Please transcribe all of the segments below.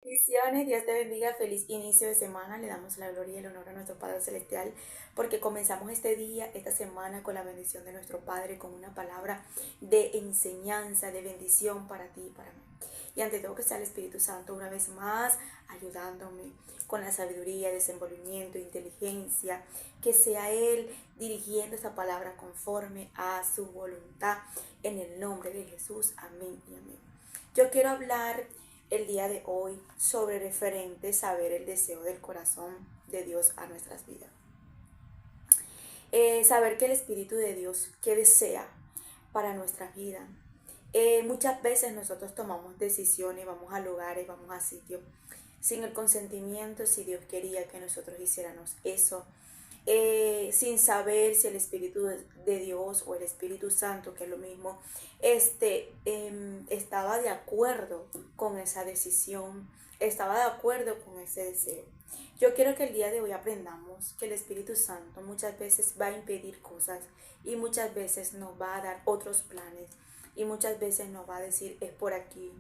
Bendiciones, Dios te bendiga, feliz inicio de semana. Le damos la gloria y el honor a nuestro Padre Celestial porque comenzamos este día, esta semana con la bendición de nuestro Padre, con una palabra de enseñanza, de bendición para ti y para mí. Y ante todo que sea el Espíritu Santo una vez más ayudándome con la sabiduría, desenvolvimiento, inteligencia, que sea Él dirigiendo esta palabra conforme a su voluntad en el nombre de Jesús. Amén y amén. Yo quiero hablar el día de hoy sobre referente saber el deseo del corazón de Dios a nuestras vidas. Saber que el Espíritu de Dios, que desea para nuestras vidas. Muchas veces nosotros tomamos decisiones, vamos a lugares, vamos a sitios, sin el consentimiento, si Dios quería que nosotros hiciéramos eso, sin saber si el Espíritu de Dios o el Espíritu Santo, que es lo mismo, estaba de acuerdo con esa decisión, estaba de acuerdo con ese deseo. Yo quiero que el día de hoy aprendamos que el Espíritu Santo muchas veces va a impedir cosas y muchas veces nos va a dar otros planes y muchas veces nos va a decir es por aquí,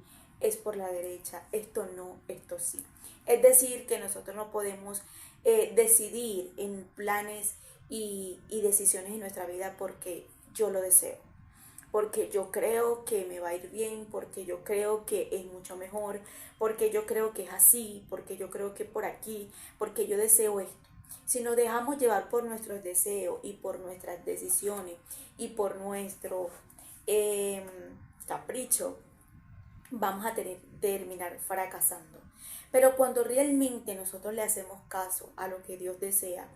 es por la derecha, esto no, esto sí. Es decir, que nosotros no podemos decidir en planes y decisiones en nuestra vida porque yo lo deseo, porque yo creo que me va a ir bien, porque yo creo que es mucho mejor, porque yo creo que es así, porque yo creo que por aquí, porque yo deseo esto. Si nos dejamos llevar por nuestros deseos y por nuestras decisiones y por nuestro eh, capricho, vamos a terminar fracasando. Pero cuando realmente nosotros le hacemos caso a lo que Dios desea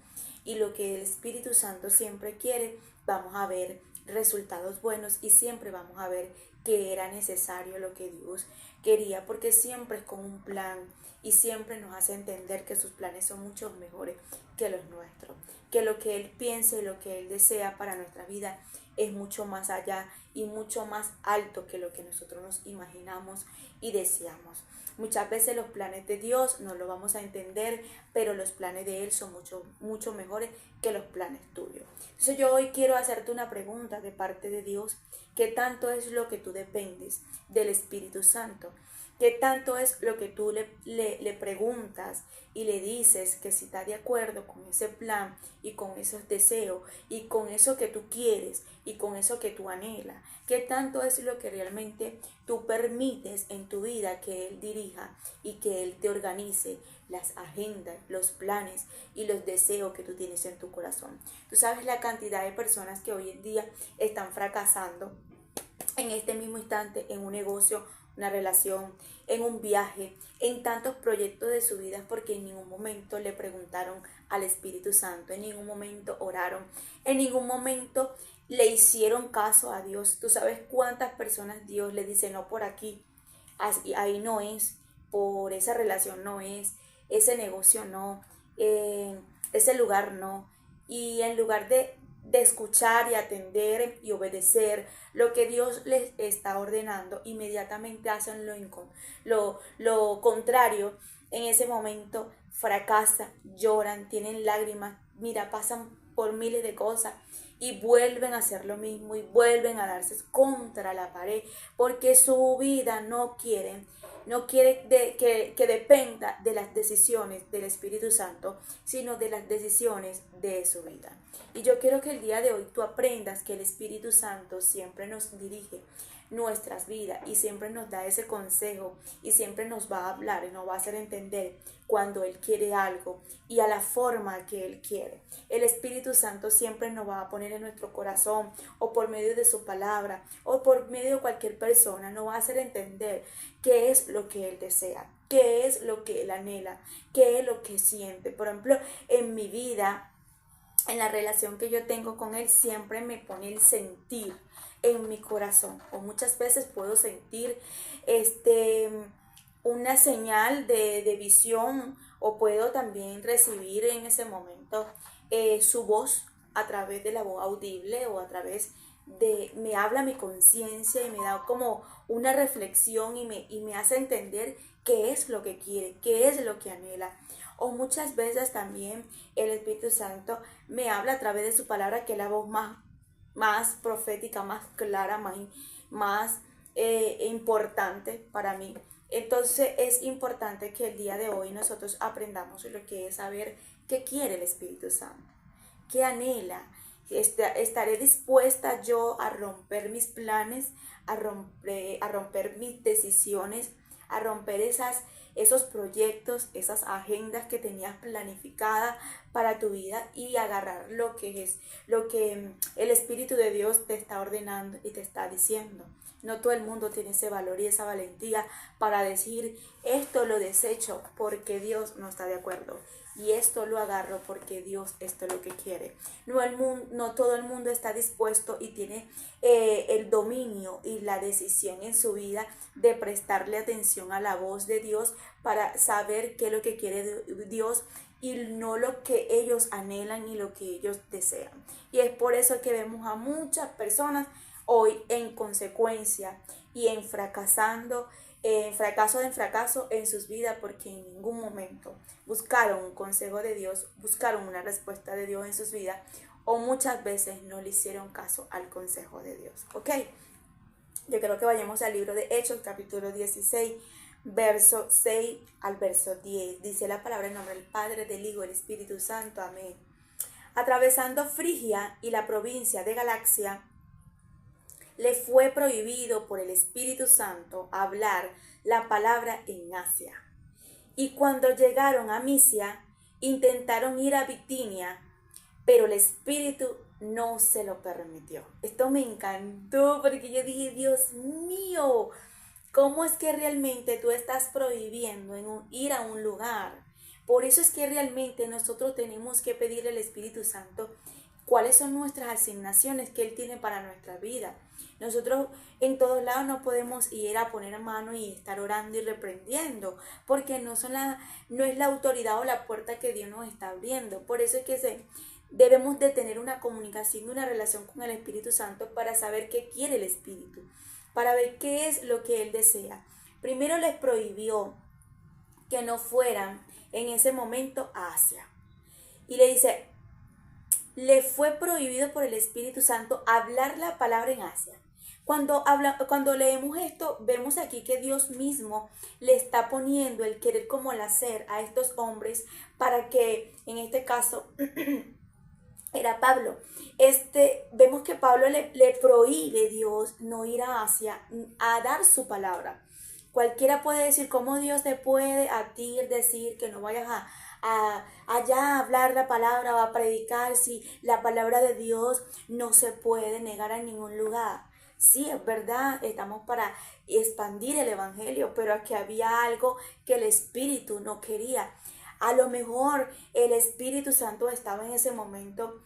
y lo que el Espíritu Santo siempre quiere, vamos a ver resultados buenos y siempre vamos a ver que era necesario lo que Dios quería, porque siempre es con un plan y siempre nos hace entender que sus planes son mucho mejores que los nuestros, que lo que Él piensa y lo que Él desea para nuestra vida es mucho más allá y mucho más alto que lo que nosotros nos imaginamos y deseamos. Muchas veces los planes de Dios no lo vamos a entender, pero los planes de Él son mucho mejores que los planes tuyos. Entonces yo hoy quiero hacerte una pregunta de parte de Dios. ¿Qué tanto es lo que tú dependes del Espíritu Santo? ¿Qué tanto es lo que tú le preguntas y le dices que si está de acuerdo con ese plan y con esos deseos y con eso que tú quieres y con eso que tú anhelas? ¿Qué tanto es lo que realmente tú permites en tu vida que Él dirija y que Él te organice las agendas, los planes y los deseos que tú tienes en tu corazón? Tú sabes la cantidad de personas que hoy en día están fracasando en este mismo instante en un negocio, una relación, en un viaje, en tantos proyectos de su vida porque en ningún momento le preguntaron al Espíritu Santo, en ningún momento oraron, en ningún momento le hicieron caso a Dios. Tú sabes cuántas personas Dios le dice no por aquí, ahí no es, por esa relación no es, ese negocio no, ese lugar no. Y en lugar de escuchar y atender y obedecer lo que Dios les está ordenando, inmediatamente hacen lo contrario. En ese momento fracasan, lloran, tienen lágrimas, mira, pasan por miles de cosas y vuelven a hacer lo mismo y vuelven a darse contra la pared porque su vida no quiere que dependa de las decisiones del Espíritu Santo, sino de las decisiones de su vida. Y yo quiero que el día de hoy tú aprendas que el Espíritu Santo siempre nos dirige nuestras vidas y siempre nos da ese consejo y siempre nos va a hablar y nos va a hacer entender cuando Él quiere algo y a la forma que Él quiere. El Espíritu Santo siempre nos va a poner en nuestro corazón o por medio de su palabra o por medio de cualquier persona, nos va a hacer entender qué es lo que Él desea, qué es lo que Él anhela, qué es lo que siente. Por ejemplo, en mi vida, en la relación que yo tengo con Él, siempre me pone el sentir en mi corazón. O muchas veces puedo sentir una señal de visión o puedo también recibir en ese momento su voz a través de la voz audible o a través me habla mi conciencia y me da como una reflexión y me hace entender qué es lo que quiere, qué es lo que anhela. O muchas veces también el Espíritu Santo me habla a través de su palabra, que es la voz más profética, más clara, más importante para mí. Entonces es importante que el día de hoy nosotros aprendamos lo que es saber qué quiere el Espíritu Santo, qué anhela. Estaré dispuesta yo a romper mis planes, a romper mis decisiones, a romper esos proyectos, esas agendas que tenías planificadas para tu vida y agarrar lo que es, lo que el Espíritu de Dios te está ordenando y te está diciendo. No todo el mundo tiene ese valor y esa valentía para decir, esto lo desecho porque Dios no está de acuerdo. Y esto lo agarro porque Dios esto es lo que quiere. No todo el mundo está dispuesto y tiene el dominio y la decisión en su vida de prestarle atención a la voz de Dios para saber qué es lo que quiere Dios y no lo que ellos anhelan y lo que ellos desean. Y es por eso que vemos a muchas personas hoy en consecuencia y en fracaso en fracaso en sus vidas, porque en ningún momento buscaron un consejo de Dios, buscaron una respuesta de Dios en sus vidas, o muchas veces no le hicieron caso al consejo de Dios. ¿Ok? Yo creo que vayamos al libro de Hechos, capítulo 16, verso 6 al verso 10. Dice la palabra en nombre del Padre, del Hijo y del Espíritu Santo. Amén. Atravesando Frigia y la provincia de Galacia, le fue prohibido por el Espíritu Santo hablar la palabra en Asia. Y cuando llegaron a Misia, intentaron ir a Bitinia, pero el Espíritu no se lo permitió. Esto me encantó porque yo dije, Dios mío, ¿cómo es que realmente tú estás prohibiendo ir a un lugar? Por eso es que realmente nosotros tenemos que pedirle al Espíritu Santo cuáles son nuestras asignaciones que Él tiene para nuestra vida. Nosotros en todos lados no podemos ir a poner mano y estar orando y reprendiendo, porque no es la autoridad o la puerta que Dios nos está abriendo. Por eso es que debemos de tener una comunicación y una relación con el Espíritu Santo para saber qué quiere el Espíritu, para ver qué es lo que Él desea. Primero les prohibió que no fueran en ese momento a Asia. Y le dice, le fue prohibido por el Espíritu Santo hablar la palabra en Asia. Cuando leemos esto, vemos aquí que Dios mismo le está poniendo el querer como el hacer a estos hombres para que, en este caso, era Pablo. Vemos que Pablo le prohíbe Dios no ir a Asia a dar su palabra. Cualquiera puede decir cómo Dios te puede a ti decir que no vayas allá a hablar la palabra o a predicar si la palabra de Dios no se puede negar en ningún lugar. Sí, es verdad, estamos para expandir el evangelio, pero aquí había algo que el Espíritu no quería. A lo mejor el Espíritu Santo estaba en ese momento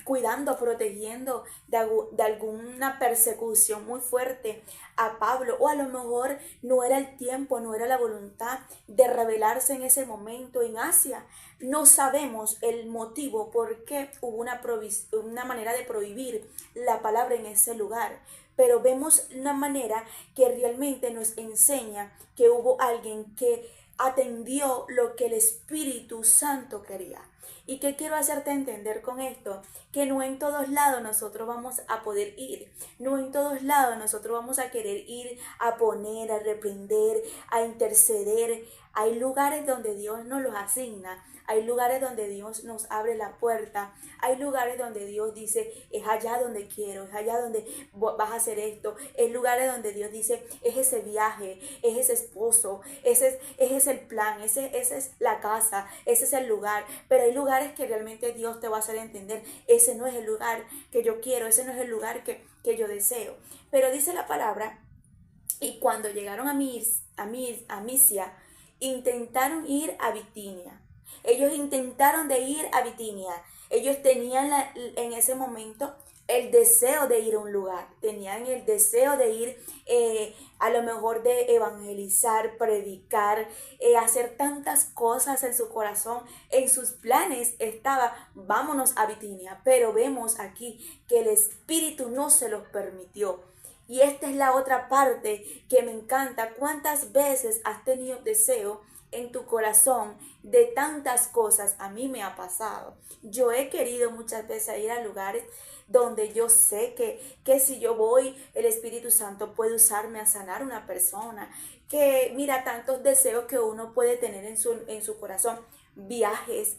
cuidando, protegiendo de alguna persecución muy fuerte a Pablo, o a lo mejor no era el tiempo, no era la voluntad de rebelarse en ese momento en Asia. No sabemos el motivo por qué hubo una manera de prohibir la palabra en ese lugar, pero vemos una manera que realmente nos enseña que hubo alguien que atendió lo que el Espíritu Santo quería. ¿Y qué quiero hacerte entender con esto? Que no en todos lados nosotros vamos a poder ir. No en todos lados nosotros vamos a querer ir a poner, a reprender, a interceder. Hay lugares donde Dios nos los asigna. Hay lugares donde Dios nos abre la puerta. Hay lugares donde Dios dice, es allá donde quiero, es allá donde vas a hacer esto. Es lugares donde Dios dice, es ese viaje, es ese esposo, ese es el plan, esa es la casa, ese es el lugar. Pero hay lugares que realmente Dios te va a hacer entender, ese no es el lugar que yo quiero, ese no es el lugar que yo deseo. Pero dice la palabra, y cuando llegaron a Misia, intentaron ir a Bitinia. Ellos intentaron de ir a Bitinia. Ellos tenían en ese momento el deseo de ir a un lugar. Tenían el deseo de ir a lo mejor de evangelizar, predicar, hacer tantas cosas en su corazón. En sus planes estaba, vámonos a Bitinia. Pero vemos aquí que el Espíritu no se los permitió. Y esta es la otra parte que me encanta. ¿Cuántas veces has tenido deseo en tu corazón de tantas cosas. A mí me ha pasado. Yo he querido muchas veces ir a lugares donde yo sé que si yo voy, el Espíritu Santo puede usarme a sanar a una persona. Que mira, tantos deseos que uno puede tener en su corazón, viajes,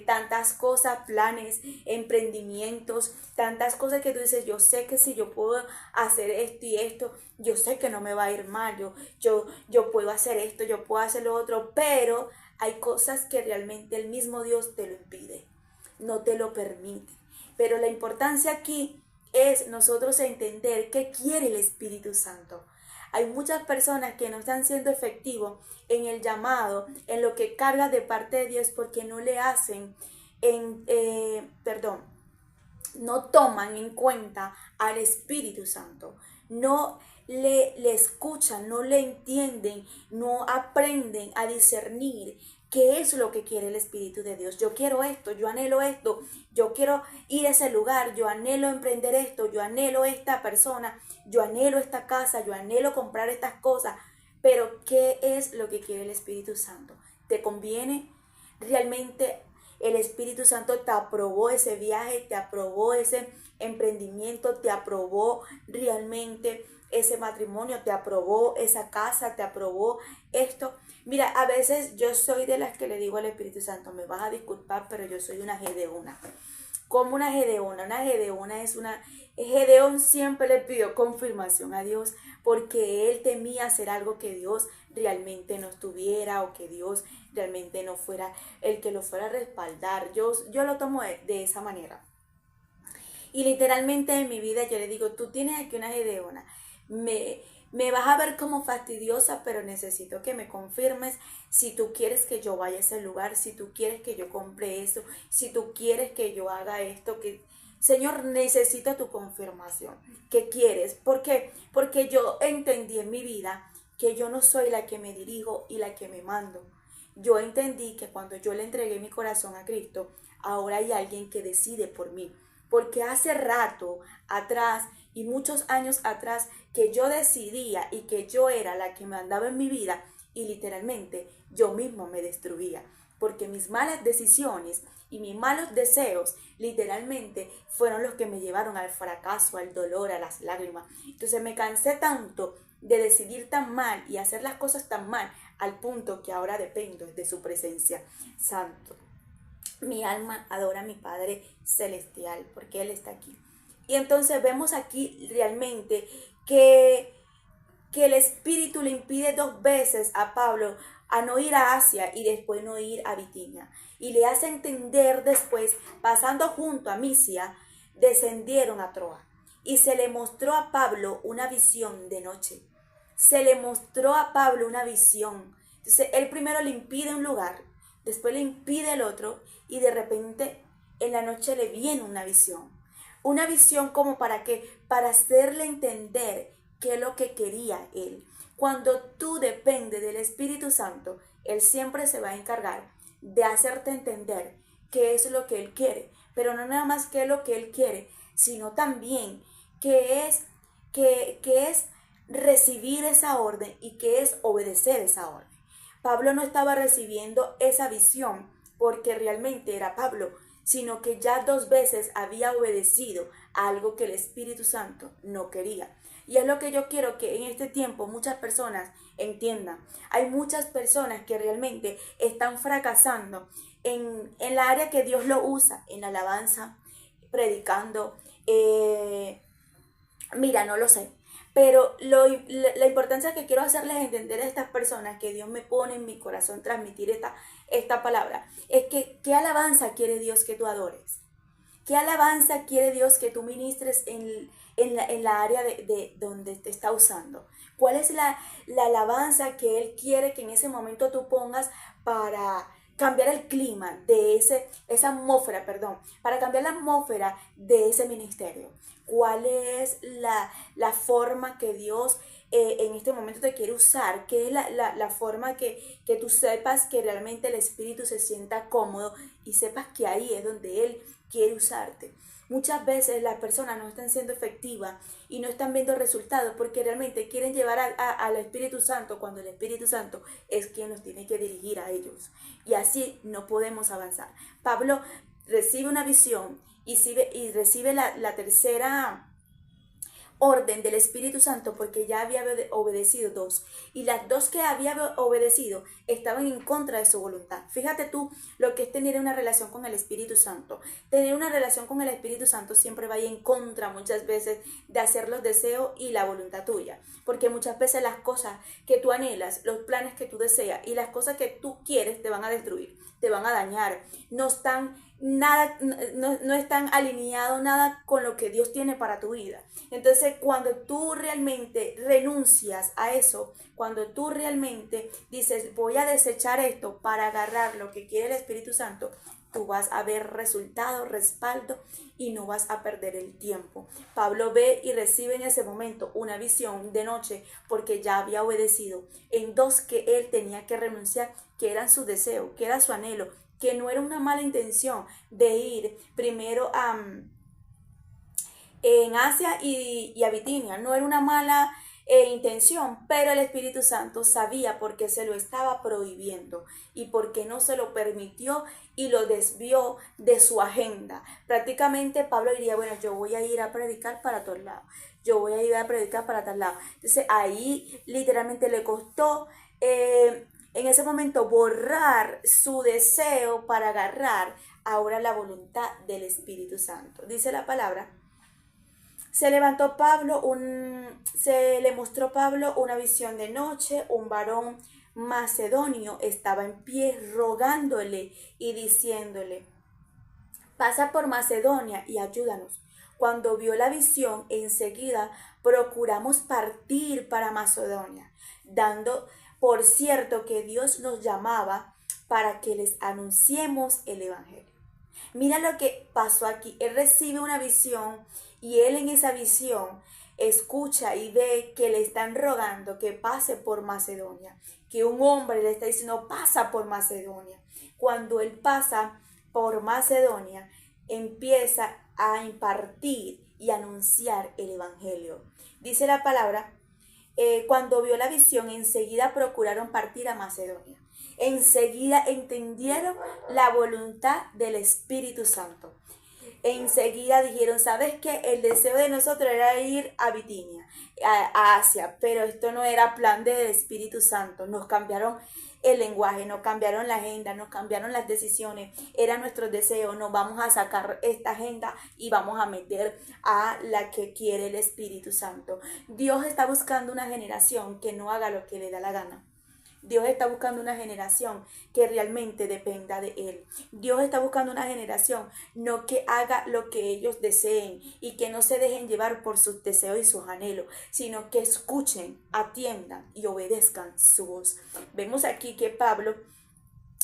tantas cosas, planes, emprendimientos, tantas cosas que tú dices, yo sé que si yo puedo hacer esto y esto, yo sé que no me va a ir mal, yo puedo hacer esto, yo puedo hacer lo otro, pero hay cosas que realmente el mismo Dios te lo impide, no te lo permite. Pero la importancia aquí es nosotros entender qué quiere el Espíritu Santo. Hay muchas personas que no están siendo efectivos en el llamado, en lo que carga de parte de Dios, porque no le hacen, no toman en cuenta al Espíritu Santo. No le escuchan, no le entienden, no aprenden a discernir qué es lo que quiere el Espíritu de Dios. Yo quiero esto, yo anhelo esto, yo quiero ir a ese lugar, yo anhelo emprender esto, yo anhelo esta persona, yo anhelo esta casa, yo anhelo comprar estas cosas. Pero ¿qué es lo que quiere el Espíritu Santo? ¿Te conviene? ¿Realmente el Espíritu Santo te aprobó ese viaje, te aprobó ese emprendimiento, te aprobó realmente ese matrimonio, te aprobó esa casa, te aprobó esto? Mira, a veces yo soy de las que le digo al Espíritu Santo, me vas a disculpar, pero yo soy una gedeona. Como una gedeona es una... Gedeón siempre le pidió confirmación a Dios porque él temía hacer algo que Dios realmente no estuviera o que Dios realmente no fuera el que lo fuera a respaldar. Yo lo tomo de esa manera. Y literalmente en mi vida yo le digo, tú tienes aquí una gedeona, me vas a ver como fastidiosa, pero necesito que me confirmes si tú quieres que yo vaya a ese lugar, si tú quieres que yo compre eso, si tú quieres que yo haga esto, que Señor, necesito tu confirmación. ¿Qué quieres? ¿Por qué? Porque yo entendí en mi vida que yo no soy la que me dirijo y la que me mando. Yo entendí que cuando yo le entregué mi corazón a Cristo, ahora hay alguien que decide por mí. Porque hace rato atrás y muchos años atrás que yo decidía y que yo era la que mandaba en mi vida y literalmente yo mismo me destruía. Porque mis malas decisiones y mis malos deseos literalmente fueron los que me llevaron al fracaso, al dolor, a las lágrimas. Entonces me cansé tanto de decidir tan mal y hacer las cosas tan mal al punto que ahora dependo de su presencia santo. Mi alma adora a mi Padre Celestial porque Él está aquí. Y entonces vemos aquí realmente que el Espíritu le impide 2 veces a Pablo a no ir a Asia y después no ir a Bitinia. Y le hace entender después, pasando junto a Misia, descendieron a Troa. Y se le mostró a Pablo una visión de noche. Se le mostró a Pablo una visión. Entonces él primero le impide un lugar, después le impide el otro y de repente en la noche le viene una visión. Una visión como para qué, para hacerle entender qué es lo que quería él. Cuando tú dependes del Espíritu Santo, Él siempre se va a encargar de hacerte entender qué es lo que Él quiere. Pero no nada más qué es lo que Él quiere, sino también qué es recibir esa orden y qué es obedecer esa orden. Pablo no estaba recibiendo esa visión porque realmente era Pablo, sino que ya 2 veces había obedecido a algo que el Espíritu Santo no quería. Y es lo que yo quiero que en este tiempo muchas personas entiendan. Hay muchas personas que realmente están fracasando en la área que Dios lo usa, en la alabanza, predicando. Mira, no lo sé. Pero la importancia que quiero hacerles entender a estas personas que Dios me pone en mi corazón transmitir esta palabra es que ¿qué alabanza quiere Dios que tú adores? ¿Qué alabanza quiere Dios que tú ministres en la área de donde te está usando? ¿Cuál es la alabanza que Él quiere que en ese momento tú pongas para cambiar el clima de esa atmósfera, para cambiar la atmósfera de ese ministerio? ¿Cuál es la forma que Dios en este momento te quiere usar? ¿Qué es la forma que tú sepas que realmente el Espíritu se sienta cómodo y sepas que ahí es donde Él quiere usarte? Muchas veces las personas no están siendo efectivas y no están viendo resultados porque realmente quieren llevar al Espíritu Santo cuando el Espíritu Santo es quien nos tiene que dirigir a ellos. Y así no podemos avanzar. Pablo recibe una visión y recibe la tercera orden del Espíritu Santo porque ya había obedecido dos, y las dos que había obedecido estaban en contra de su voluntad. Fíjate tú lo que es tener una relación con el Espíritu Santo. Tener una relación con el Espíritu Santo siempre va en contra muchas veces de hacer los deseos y la voluntad tuya, porque muchas veces las cosas que tú anhelas, los planes que tú deseas y las cosas que tú quieres te van a destruir, te van a dañar, no están alineados nada con lo que Dios tiene para tu vida. Entonces, cuando tú realmente renuncias a eso, cuando tú realmente dices, voy a desechar esto para agarrar lo que quiere el Espíritu Santo, tú vas a ver resultados, respaldo y no vas a perder el tiempo. Pablo ve y recibe en ese momento una visión de noche porque ya había obedecido en dos que él tenía que renunciar, que eran su deseo, que era su anhelo, que no era una mala intención de ir primero en Asia y a Bitinia, no era una mala intención, pero el Espíritu Santo sabía por qué se lo estaba prohibiendo y por qué no se lo permitió y lo desvió de su agenda. Prácticamente Pablo diría, bueno, yo voy a ir a predicar para todos lados, yo voy a ir a predicar para tal lado. Entonces ahí literalmente le costó en ese momento borrar su deseo para agarrar ahora la voluntad del Espíritu Santo. Dice la palabra, se le mostró Pablo una visión de noche, un varón macedonio estaba en pie rogándole y diciéndole, pasa por Macedonia y ayúdanos. Cuando vio la visión, enseguida procuramos partir para Macedonia, dando por cierto que Dios nos llamaba para que les anunciemos el Evangelio. Mira lo que pasó aquí. Él recibe una visión y él en esa visión escucha y ve que le están rogando que pase por Macedonia, que un hombre le está diciendo pasa por Macedonia. Cuando él pasa por Macedonia, empieza a impartir y anunciar el Evangelio. Dice la palabra, cuando vio la visión, enseguida procuraron partir a Macedonia. Enseguida entendieron la voluntad del Espíritu Santo. Enseguida dijeron, ¿sabes qué? El deseo de nosotros era ir a Bitinia, a Asia, pero esto no era plan del Espíritu Santo. Nos cambiaron el lenguaje, nos cambiaron la agenda, nos cambiaron las decisiones, era nuestro deseo, nos vamos a sacar esta agenda y vamos a meter a la que quiere el Espíritu Santo. Dios está buscando una generación que no haga lo que le da la gana. Dios está buscando una generación que realmente dependa de Él. Dios está buscando una generación no que haga lo que ellos deseen y que no se dejen llevar por sus deseos y sus anhelos, sino que escuchen, atiendan y obedezcan su voz. Vemos aquí que Pablo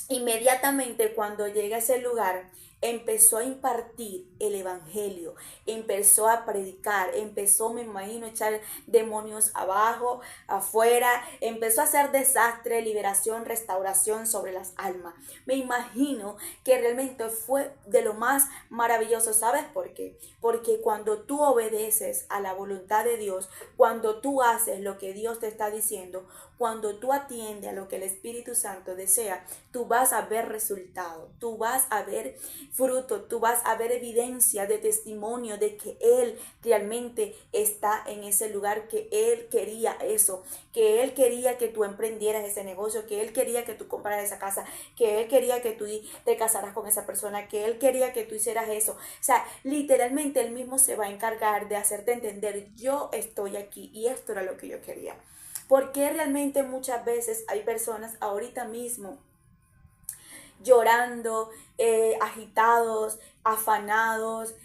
inmediatamente cuando llega a ese lugar empezó a impartir el evangelio, empezó a predicar, empezó, me imagino, a echar demonios abajo, afuera, empezó a hacer desastre, liberación, restauración sobre las almas. Me imagino que realmente fue de lo más maravilloso. ¿Sabes por qué? Porque cuando tú obedeces a la voluntad de Dios, cuando tú haces lo que Dios te está diciendo, cuando tú atiendes a lo que el Espíritu Santo desea, tú vas a ver resultados, tú vas a ver fruto, tú vas a ver evidencia de testimonio de que Él realmente está en ese lugar, que Él quería eso, que Él quería que tú emprendieras ese negocio, que Él quería que tú compraras esa casa, que Él quería que tú te casaras con esa persona, que Él quería que tú hicieras eso. O sea, literalmente Él mismo se va a encargar de hacerte entender, yo estoy aquí y esto era lo que yo quería. Porque realmente muchas veces hay personas ahorita mismo llorando, agitados, afanados,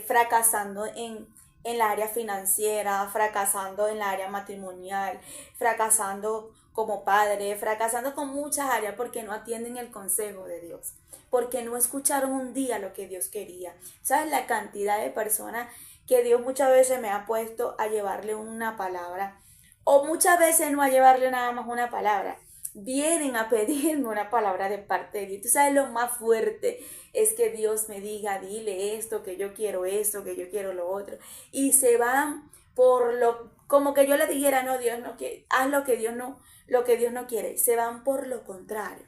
fracasando en la área financiera, fracasando en la área matrimonial, fracasando como padre, fracasando con muchas áreas porque no atienden el consejo de Dios, porque no escucharon un día lo que Dios quería. ¿Sabes la cantidad de personas que Dios muchas veces me ha puesto a llevarle una palabra? O muchas veces no a llevarle nada más una palabra. vienen a pedirme una palabra de parte de Dios. Tú sabes, lo más fuerte es que Dios me diga, dile esto, que yo quiero esto, que yo quiero lo otro. Y se van por como que yo le dijera, no, Dios no quiere, haz lo que Dios no quiere. Se van por lo contrario.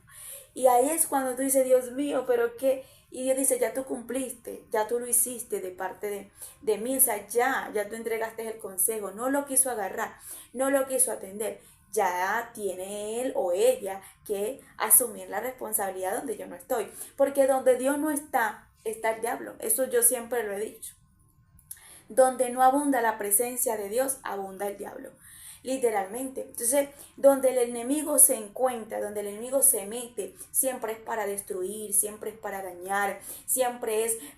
Y ahí es cuando tú dices, Dios mío, pero qué. Y Dios dice, ya tú cumpliste, ya tú lo hiciste de parte de mí, o sea, ya tú entregaste el consejo, no lo quiso agarrar, no lo quiso atender, ya tiene él o ella que asumir la responsabilidad donde yo no estoy, porque donde Dios no está, está el diablo, eso yo siempre lo he dicho. Donde no abunda la presencia de Dios, abunda el diablo. Literalmente. Entonces, donde el enemigo se encuentra, donde el enemigo se mete, siempre es para destruir, siempre es para dañar,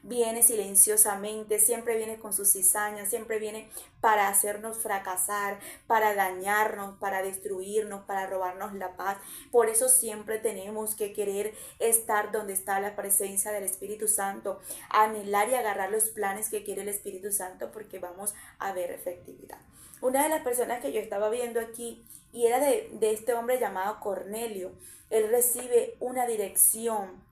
viene silenciosamente, siempre viene con sus cizañas, siempre viene para hacernos fracasar, para dañarnos, para destruirnos, para robarnos la paz. Por eso siempre tenemos que querer estar donde está la presencia del Espíritu Santo, anhelar y agarrar los planes que quiere el Espíritu Santo, porque vamos a ver efectividad. Una de las personas que yo estaba viendo aquí, y era de este hombre llamado Cornelio, él recibe una dirección,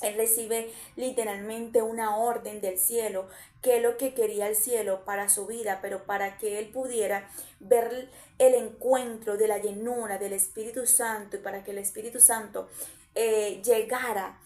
él recibe literalmente una orden del cielo, que es lo que quería el cielo para su vida, pero para que él pudiera ver el encuentro de la llenura del Espíritu Santo, y para que el Espíritu Santo llegara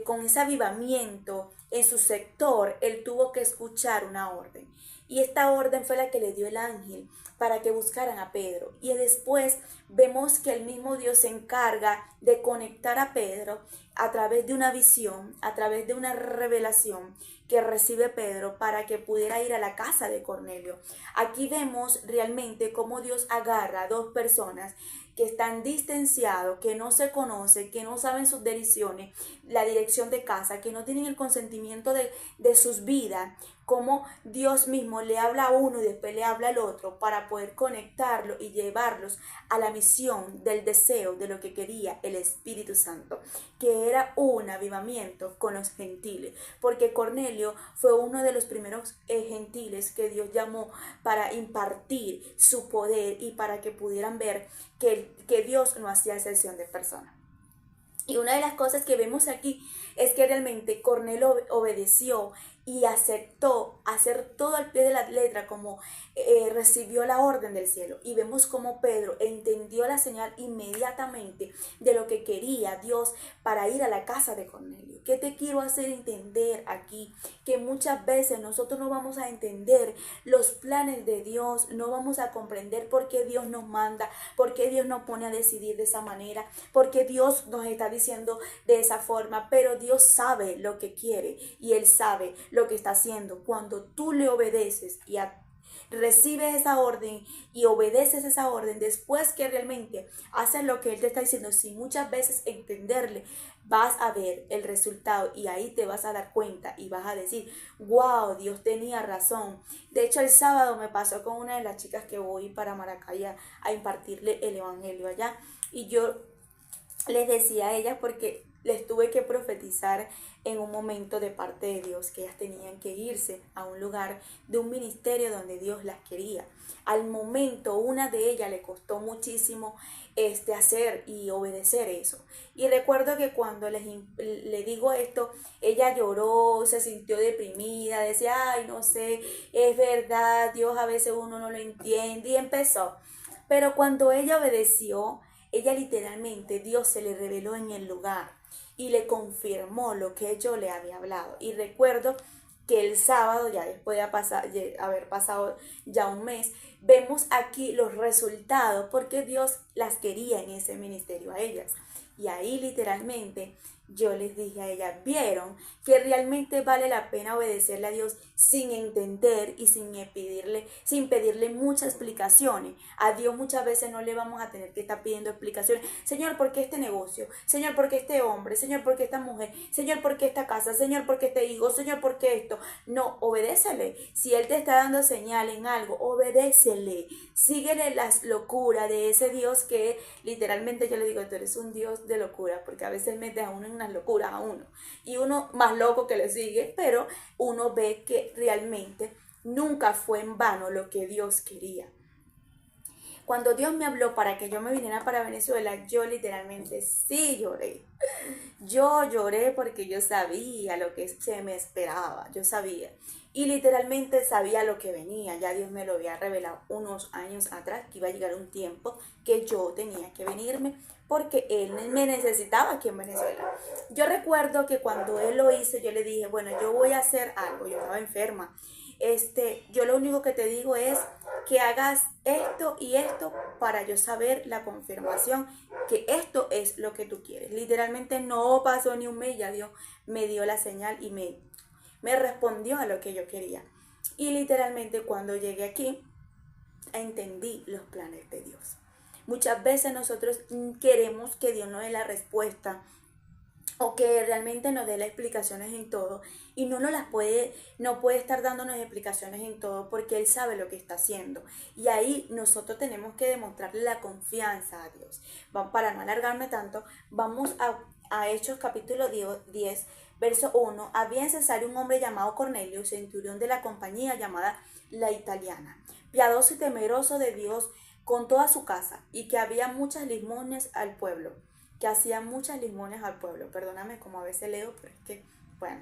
con ese avivamiento en su sector, él tuvo que escuchar una orden. Y esta orden fue la que le dio el ángel para que buscaran a Pedro. Y después vemos que el mismo Dios se encarga de conectar a Pedro a través de una visión, a través de una revelación que recibe Pedro para que pudiera ir a la casa de Cornelio. Aquí vemos realmente cómo Dios agarra a dos personas que están distanciados, que no se conocen, que no saben sus direcciones, la dirección de casa, que no tienen el consentimiento de sus vidas, como Dios mismo le habla a uno y después le habla al otro para poder conectarlo y llevarlos a la misión del deseo de lo que quería el Espíritu Santo, que era un avivamiento con los gentiles, porque Cornelio fue uno de los primeros gentiles que Dios llamó para impartir su poder y para que pudieran ver que Dios no hacía excepción de personas. Y una de las cosas que vemos aquí es que realmente Cornelio obedeció y aceptó hacer todo al pie de la letra, como recibió la orden del cielo. Y vemos como Pedro entendió la señal inmediatamente de lo que quería Dios para ir a la casa de Cornelio. ¿Qué te quiero hacer entender aquí? Que muchas veces nosotros no vamos a entender los planes de Dios, no vamos a comprender por qué Dios nos manda, por qué Dios nos pone a decidir de esa manera, por qué Dios nos está diciendo de esa forma, pero Dios sabe lo que quiere y Él sabe lo que está haciendo. Cuando tú le obedeces y recibes esa orden y obedeces esa orden, después que realmente haces lo que Él te está diciendo, sin muchas veces entenderle, vas a ver el resultado y ahí te vas a dar cuenta y vas a decir, wow, Dios tenía razón. De hecho, el sábado me pasó con una de las chicas que voy para Maracay a impartirle el evangelio allá, y yo les decía a ellas, porque les tuve que profetizar en un momento de parte de Dios, que ellas tenían que irse a un lugar de un ministerio donde Dios las quería. Al momento, una de ellas le costó muchísimo hacer y obedecer eso. Y recuerdo que cuando le digo esto, ella lloró, se sintió deprimida, decía, ay, no sé, es verdad, Dios a veces uno no lo entiende, y empezó. Pero cuando ella obedeció, ella literalmente, Dios se le reveló en el lugar y le confirmó lo que yo le había hablado. Y recuerdo que el sábado, ya después de haber pasado ya un mes, vemos aquí los resultados, porque Dios las quería en ese ministerio a ellas. Y ahí literalmente yo les dije a ellas, vieron que realmente vale la pena obedecerle a Dios sin entender y sin pedirle muchas explicaciones. A Dios muchas veces no le vamos a tener que estar pidiendo explicaciones. Señor, ¿por qué este negocio? Señor, ¿por qué este hombre? Señor, ¿por qué esta mujer? Señor, ¿por qué esta casa? Señor, ¿por qué este hijo? Señor, ¿por qué esto? No, obedécele. Si Él te está dando señal en algo, obedécele. Síguele las locuras de ese Dios que literalmente yo le digo, tú eres un Dios de locura, porque a veces mete a uno en unas locuras a uno, y uno más loco que le sigue, pero uno ve que realmente nunca fue en vano lo que Dios quería. Cuando Dios me habló para que yo me viniera para Venezuela, yo literalmente sí lloré. Yo lloré porque yo sabía lo que se me esperaba, yo sabía. Y literalmente sabía lo que venía, ya Dios me lo había revelado unos años atrás, que iba a llegar un tiempo que yo tenía que venirme porque Él me necesitaba aquí en Venezuela. Yo recuerdo que cuando Él lo hizo, yo le dije, bueno, yo voy a hacer algo, yo estaba enferma. Yo lo único que te digo es que hagas esto y esto para yo saber la confirmación que esto es lo que tú quieres. Literalmente no pasó ni un mes, ya Dios me dio la señal y me respondió a lo que yo quería. Y literalmente cuando llegué aquí, entendí los planes de Dios. Muchas veces nosotros queremos que Dios nos dé la respuesta o que realmente nos dé las explicaciones en todo y no puede estar dándonos explicaciones en todo porque Él sabe lo que está haciendo. Y ahí nosotros tenemos que demostrarle la confianza a Dios. Para no alargarme tanto, vamos a Hechos capítulo 10, verso 1. Había en Cesarea un hombre llamado Cornelio, centurión de la compañía llamada La Italiana, piadoso y temeroso de Dios con toda su casa, y que había muchas limosnas al pueblo, que hacía muchas limosnas al pueblo. Perdóname como a veces leo, pero es que, bueno.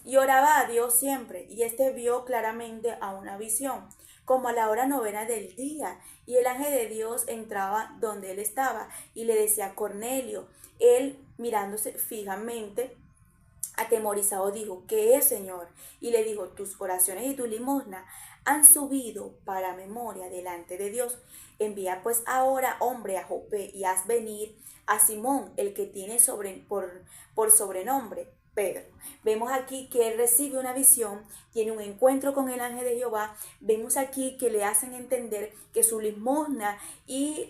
Y oraba a Dios siempre, y vio claramente a una visión, como a la hora novena del día, y el ángel de Dios entraba donde él estaba, y le decía, Cornelio. Él, mirándose fijamente, atemorizado, dijo, ¿qué es, Señor? Y le dijo, tus oraciones y tu limosna han subido para memoria delante de Dios. Envía pues ahora hombre a Jope y haz venir a Simón, el que tiene por sobrenombre Pedro. Vemos aquí que él recibe una visión, tiene un encuentro con el ángel de Jehová. Vemos aquí que le hacen entender que su limosna y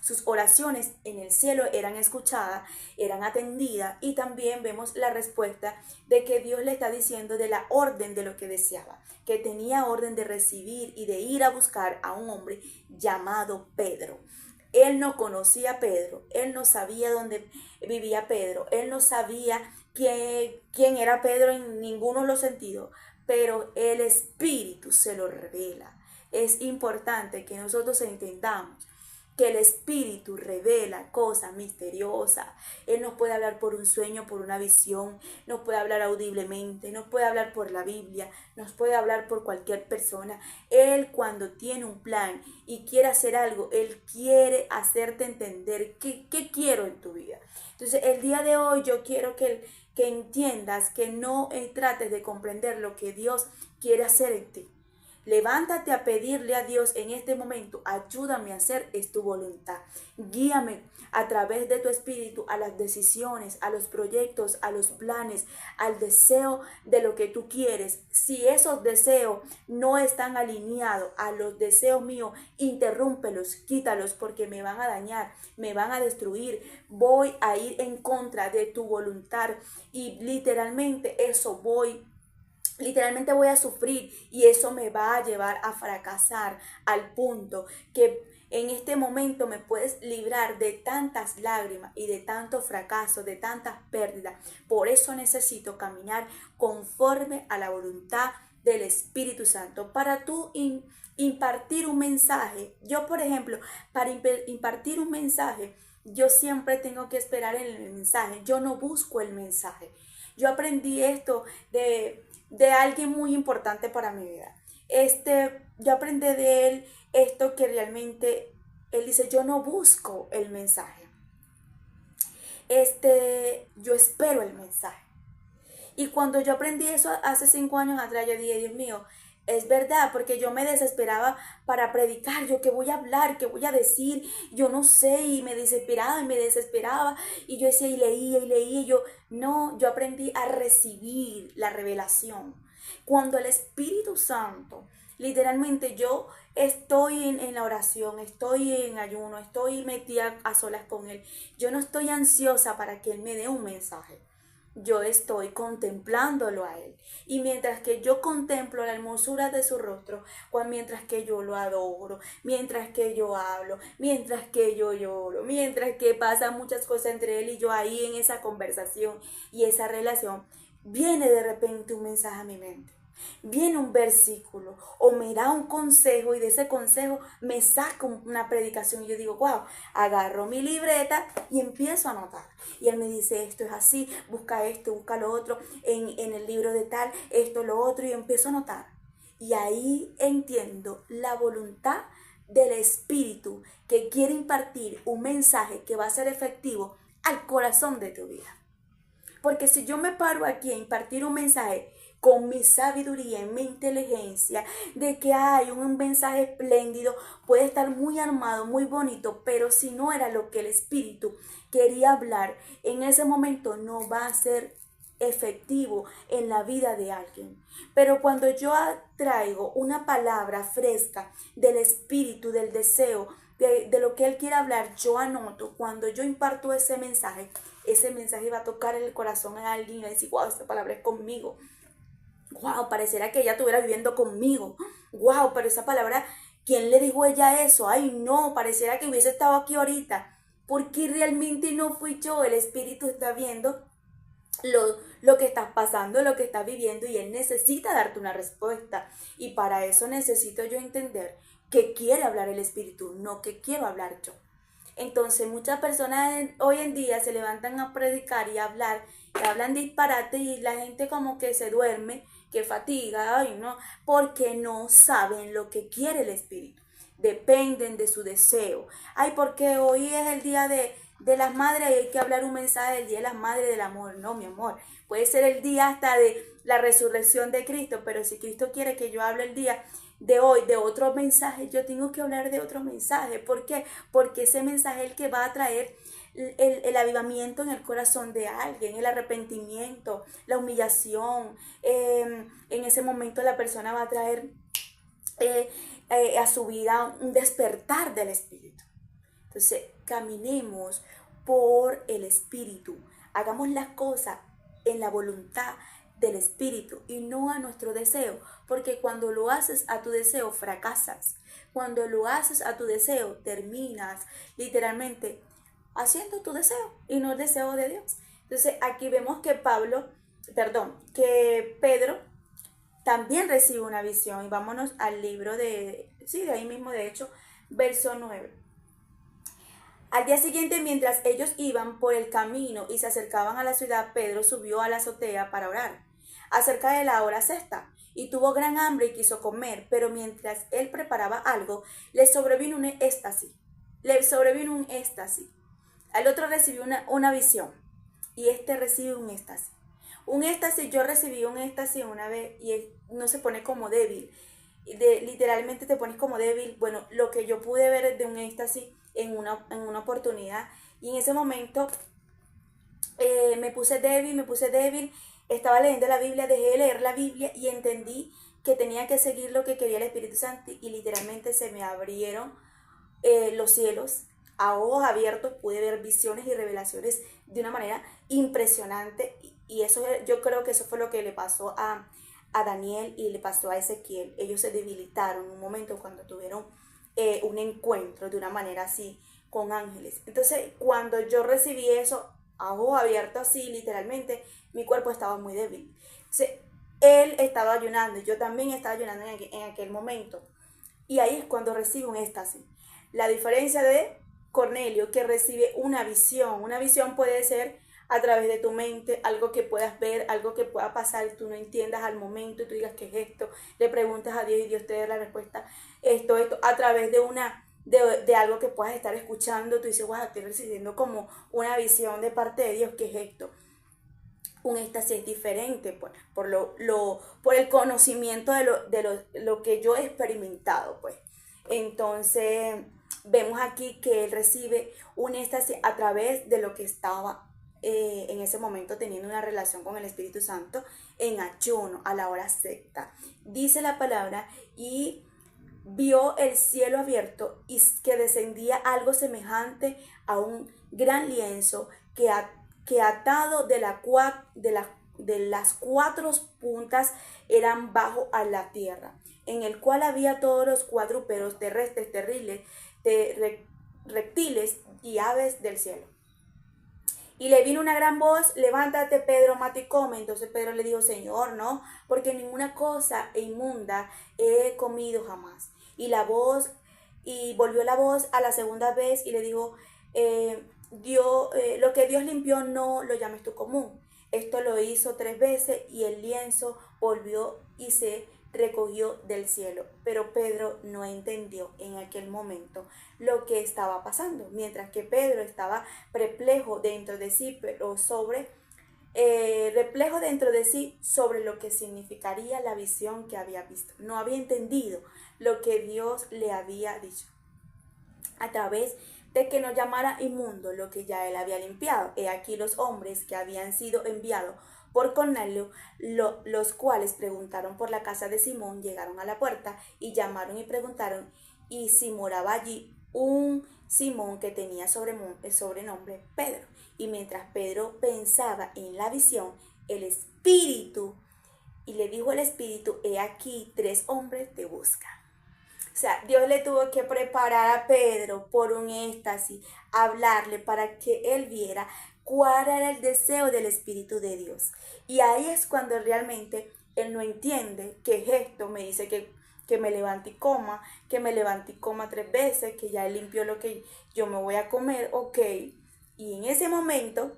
sus oraciones en el cielo eran escuchadas, eran atendidas, y también vemos la respuesta de que Dios le está diciendo de la orden de lo que deseaba, que tenía orden de recibir y de ir a buscar a un hombre llamado Pedro. Él no conocía a Pedro, él no sabía dónde vivía Pedro, él no sabía quién era Pedro en ninguno de los sentidos, pero el Espíritu se lo revela. Es importante que nosotros entendamos que el Espíritu revela cosas misteriosas. Él nos puede hablar por un sueño, por una visión, nos puede hablar audiblemente, nos puede hablar por la Biblia, nos puede hablar por cualquier persona. Él, cuando tiene un plan y quiere hacer algo, Él quiere hacerte entender qué quiero en tu vida. Entonces, el día de hoy yo quiero que entiendas, que no trates de comprender lo que Dios quiere hacer en ti. Levántate a pedirle a Dios en este momento, ayúdame a hacer tu voluntad. Guíame a través de tu espíritu a las decisiones, a los proyectos, a los planes, al deseo de lo que tú quieres. Si esos deseos no están alineados a los deseos míos, interrúmpelos, quítalos, porque me van a dañar, me van a destruir. Voy a ir en contra de tu voluntad y literalmente voy a sufrir, y eso me va a llevar a fracasar, al punto que en este momento me puedes librar de tantas lágrimas y de tanto fracaso, de tantas pérdidas. Por eso necesito caminar conforme a la voluntad del Espíritu Santo para tú impartir un mensaje. Yo, por ejemplo, para impartir un mensaje, yo siempre tengo que esperar en el mensaje. Yo no busco el mensaje. Yo aprendí esto de alguien muy importante para mi vida. Yo aprendí de él esto, que realmente él dice, yo no busco el mensaje. Yo espero el mensaje. Y cuando yo aprendí eso hace 5 años atrás, yo dije, Dios mío, es verdad, porque yo me desesperaba para predicar, yo qué voy a hablar, qué voy a decir, yo no sé, y me desesperaba y me desesperaba, y yo decía y leía, y yo aprendí a recibir la revelación. Cuando el Espíritu Santo, literalmente yo estoy en la oración, estoy en ayuno, estoy metida a solas con Él, yo no estoy ansiosa para que Él me dé un mensaje. Yo estoy contemplándolo a Él. Y mientras que yo contemplo la hermosura de su rostro, mientras que yo lo adoro, mientras que yo hablo, mientras que yo lloro, mientras que pasan muchas cosas entre Él y yo ahí en esa conversación y esa relación, viene de repente un mensaje a mi mente. Viene un versículo o me da un consejo y de ese consejo me saca una predicación y yo digo, wow, agarro mi libreta y empiezo a anotar. Y él me dice, esto es así, busca esto, busca lo otro, en el libro de tal, esto, lo otro, y empiezo a anotar. Y ahí entiendo la voluntad del Espíritu que quiere impartir un mensaje que va a ser efectivo al corazón de tu vida. Porque si yo me paro aquí a impartir un mensaje con mi sabiduría y mi inteligencia, de que hay un mensaje espléndido, puede estar muy armado, muy bonito, pero si no era lo que el Espíritu quería hablar, en ese momento no va a ser efectivo en la vida de alguien. Pero cuando yo traigo una palabra fresca del Espíritu, del deseo, de lo que Él quiere hablar, yo anoto. Cuando yo imparto ese mensaje va a tocar el corazón a alguien y va a decir, wow, esta palabra es conmigo. Wow, pareciera que ella estuviera viviendo conmigo. Wow, pero esa palabra, ¿quién le dijo ella eso? Ay, no, pareciera que hubiese estado aquí ahorita. Porque realmente no fui yo. El Espíritu está viendo lo que estás pasando, lo que estás viviendo, y Él necesita darte una respuesta. Y para eso necesito yo entender que quiere hablar el Espíritu, no que quiero hablar yo. Entonces muchas personas hoy en día se levantan a predicar y a hablar, y hablan disparate, y la gente como que se duerme, que fatiga, ay, no, porque no saben lo que quiere el Espíritu. Dependen de su deseo. Ay, porque hoy es el día de las madres y hay que hablar un mensaje del día de las madres del amor. No, mi amor, puede ser el día hasta de la resurrección de Cristo, pero si Cristo quiere que yo hable el día de hoy de otro mensaje, yo tengo que hablar de otro mensaje. ¿Por qué? Porque ese mensaje es el que va a traer el avivamiento en el corazón de alguien, el arrepentimiento, la humillación. En ese momento la persona va a traer a su vida un despertar del Espíritu. Entonces, caminemos por el Espíritu. Hagamos las cosas en la voluntad del Espíritu y no a nuestro deseo. Porque cuando lo haces a tu deseo, fracasas. Cuando lo haces a tu deseo, terminas literalmente haciendo tu deseo y no el deseo de Dios. Entonces, aquí vemos que que Pedro también recibe una visión. Y vámonos al libro de ahí mismo, de hecho, verso 9. Al día siguiente, mientras ellos iban por el camino y se acercaban a la ciudad, Pedro subió a la azotea para orar, acerca de la hora sexta, y tuvo gran hambre y quiso comer, pero mientras él preparaba algo, le sobrevino un éxtasis. Al otro recibió una visión, y este recibe un éxtasis. Yo recibí un éxtasis una vez y no se pone como débil. Literalmente te pones como débil. Bueno, lo que yo pude ver es de un éxtasis en una oportunidad. Y en ese momento me puse débil, estaba leyendo la Biblia, dejé de leer la Biblia y entendí que tenía que seguir lo que quería el Espíritu Santo, y literalmente se me abrieron los cielos. A ojos abiertos pude ver visiones y revelaciones de una manera impresionante, y eso, yo creo que eso fue lo que le pasó a Daniel y le pasó a Ezequiel. Ellos se debilitaron en un momento cuando tuvieron un encuentro de una manera así con ángeles. Entonces, cuando yo recibí eso a ojos abiertos así, literalmente, mi cuerpo estaba muy débil. Entonces, él estaba ayunando y yo también estaba ayunando en aquel momento. Y ahí es cuando recibe un éxtasis. La diferencia de Cornelio, que recibe una visión. Una visión puede ser a través de tu mente, algo que puedas ver, algo que pueda pasar y tú no entiendas al momento y tú digas, ¿qué es esto? Le preguntas a Dios y Dios te da la respuesta, esto, a través de algo que puedas estar escuchando. Tú dices, wow, estoy recibiendo como una visión de parte de Dios, ¿qué es esto? Un éxtasis es diferente por el conocimiento de lo que yo he experimentado, pues. Entonces, vemos aquí que él recibe un éxtasis a través de lo que estaba en ese momento teniendo una relación con el Espíritu Santo en ayuno, a la hora sexta. Dice la palabra, y vio el cielo abierto y que descendía algo semejante a un gran lienzo que atado de las cuatro puntas eran bajo a la tierra, en el cual había todos los cuadrúpedos terrestres, reptiles y aves del cielo. Y le vino una gran voz, levántate Pedro, mata y come. Entonces Pedro le dijo, Señor, no, porque ninguna cosa inmunda he comido jamás. Y volvió la voz a la segunda vez y le dijo, lo que Dios limpió no lo llames tú común. Esto lo hizo 3 veces y el lienzo volvió y se recogió del cielo. Pero Pedro no entendió en aquel momento lo que estaba pasando, mientras que Pedro estaba perplejo dentro de sí, pero reflejo dentro de sí sobre lo que significaría la visión que había visto. No había entendido lo que Dios le había dicho a través de que no llamara inmundo lo que ya él había limpiado. He aquí los hombres que habían sido enviados por Cornelio, los cuales preguntaron por la casa de Simón, llegaron a la puerta y llamaron y preguntaron, y si moraba allí un Simón que tenía sobrenombre Pedro. Y mientras Pedro pensaba en la visión, le dijo el Espíritu, he aquí 3 hombres te buscan. O sea, Dios le tuvo que preparar a Pedro por un éxtasis, hablarle para que él viera cuál era el deseo del Espíritu de Dios. Y ahí es cuando realmente él no entiende qué es esto. Me dice que me levante y coma, que me levante y coma 3 veces, que ya él limpió lo que yo me voy a comer, ok. Y en ese momento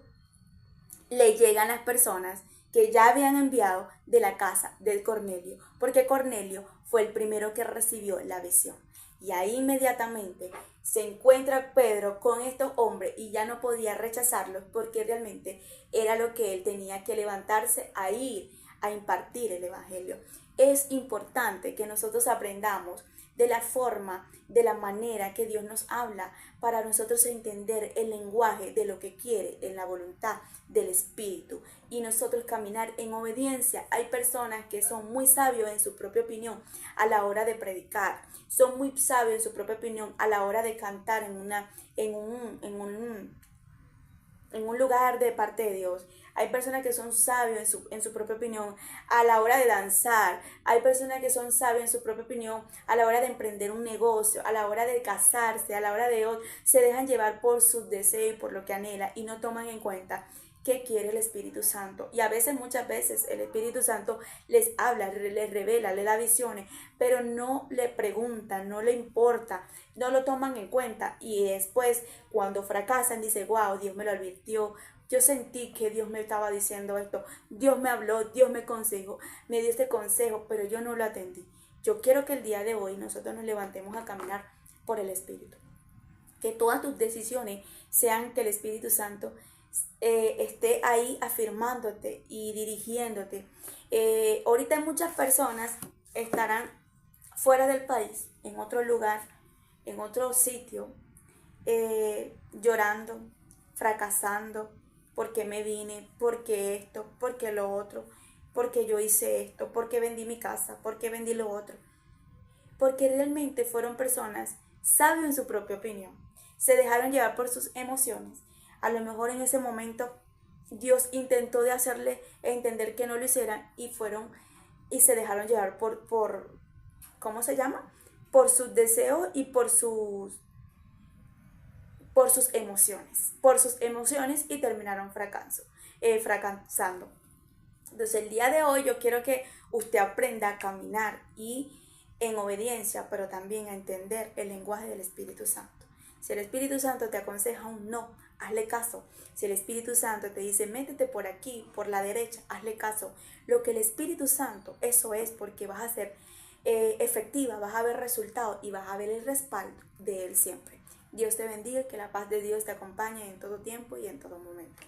le llegan las personas que ya habían enviado de la casa del Cornelio, porque Cornelio fue el primero que recibió la visión. Y ahí inmediatamente se encuentra Pedro con estos hombres y ya no podía rechazarlos porque realmente era lo que él tenía que levantarse a ir a impartir el evangelio. Es importante que nosotros aprendamos de la forma, de la manera que Dios nos habla, para nosotros entender el lenguaje de lo que quiere en la voluntad del Espíritu y nosotros caminar en obediencia. Hay personas que son muy sabios en su propia opinión a la hora de predicar, son muy sabios en su propia opinión a la hora de cantar en un lugar de parte de Dios. Hay personas que son sabios en su propia opinión a la hora de danzar. Hay personas que son sabios en su propia opinión a la hora de emprender un negocio, a la hora de casarse, a la hora de hoy. Se dejan llevar por sus deseos y por lo que anhela y no toman en cuenta qué quiere el Espíritu Santo. Y a veces, muchas veces, el Espíritu Santo les habla, les revela, les da visiones, pero no le preguntan, no le importa, no lo toman en cuenta. Y después, cuando fracasan, dice, wow, Dios me lo advirtió. Yo sentí que Dios me estaba diciendo esto. Dios me habló, Dios me aconsejó, me dio este consejo, pero yo no lo atendí. Yo quiero que el día de hoy nosotros nos levantemos a caminar por el Espíritu. Que todas tus decisiones sean que el Espíritu Santo esté ahí afirmándote y dirigiéndote. Ahorita muchas personas estarán fuera del país, en otro lugar, en otro sitio, llorando, fracasando, porque me vine, porque esto, porque lo otro, porque yo hice esto, porque vendí mi casa, porque vendí lo otro. Porque realmente fueron personas sabias en su propia opinión. Se dejaron llevar por sus emociones. A lo mejor en ese momento Dios intentó de hacerle entender que no lo hicieran y se dejaron llevar por ¿cómo se llama? Por sus deseos y por sus emociones y terminaron fracasando. Entonces el día de hoy yo quiero que usted aprenda a caminar y en obediencia, pero también a entender el lenguaje del Espíritu Santo. Si el Espíritu Santo te aconseja un no, hazle caso. Si el Espíritu Santo te dice, métete por aquí, por la derecha, hazle caso. Lo que el Espíritu Santo, eso es porque vas a ser efectiva, vas a ver resultados y vas a ver el respaldo de Él siempre. Dios te bendiga y que la paz de Dios te acompañe en todo tiempo y en todo momento.